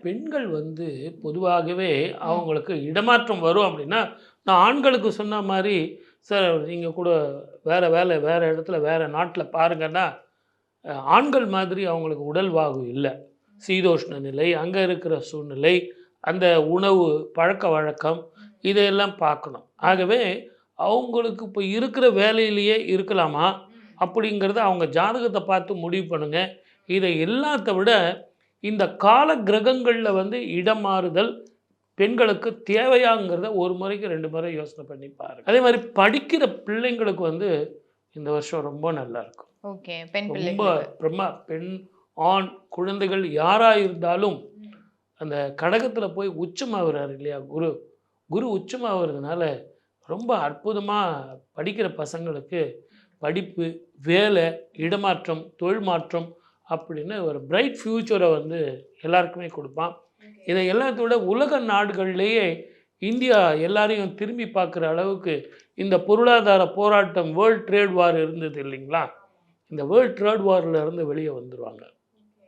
பெண்கள் வந்து பொதுவாகவே அவங்களுக்கு இடமாற்றம் வரும் அப்படின்னா, நான் ஆண்களுக்கு சொன்ன மாரி, சார் நீங்க கூட வேற வேலை, வேற இடத்துல, வேற நாட்ல பாருங்கன்னா, ஆண்கள் மாதிரி அவங்களுக்கு உடல்வாகு இல்ல. சீதோஷ்ண நிலை, அங்க இருக்கிற சூழ்நிலை, அந்த உணவு பழக்கவழக்கம் இதையெல்லாம் பார்க்கணும். ஆகவே அவங்களுக்கு இப்போ இருக்கிற வேலையிலேயே இருக்கலாமா? அப்படிங்கிறத அவங்க ஜாதகத்த பார்த்து முடிவு பண்ணுங்க. இதை எல்லாத்த விட இந்த கால கிரகங்கள்ல வந்து இடம் மாறுதல் பெண்களுக்கு தேவையாங்கிறத ஒரு முறைக்கு 2 முறை யோசனை பண்ணி பாருங்க. அதே மாரி படிக்கிற பிள்ளைங்களுக்கு வந்து இந்த வருஷம் ரொம்ப நல்லா இருக்கும். ஓகே. பெண் ரொம்ப பிள்ளைகளுக்கு. பெண், ஆண் குழந்தைகள் யாரா இருந்தாலும் அந்த கடகத்துல போய் உச்சமாகுறாரு இல்லையா குரு. குரு உச்சமாகுறதுனால ரொம்ப அற்புதமா படிக்கிற பசங்களுக்கு படிப்பு, வேலை, இடமாற்றம், தொழில் மாற்றம் அப்படின்னு ஒரு பிரைட் ஃப்யூச்சர வந்து எல்லாருக்குமே குடுப்பான். இதை எல்லாத்த விட உலக நாடுகள்லேயே இந்தியா எல்லாரையும் திரும்பி பார்க்குற அளவுக்கு இந்த பொருளாதார போராட்டம் வேர்ல்ட் ட்ரேட் வார் இருந்தது இல்லைங்களா? இந்த வேர்ல்ட் ட்ரேட் வார்ல இருந்து வெளியே வந்துருவாங்க.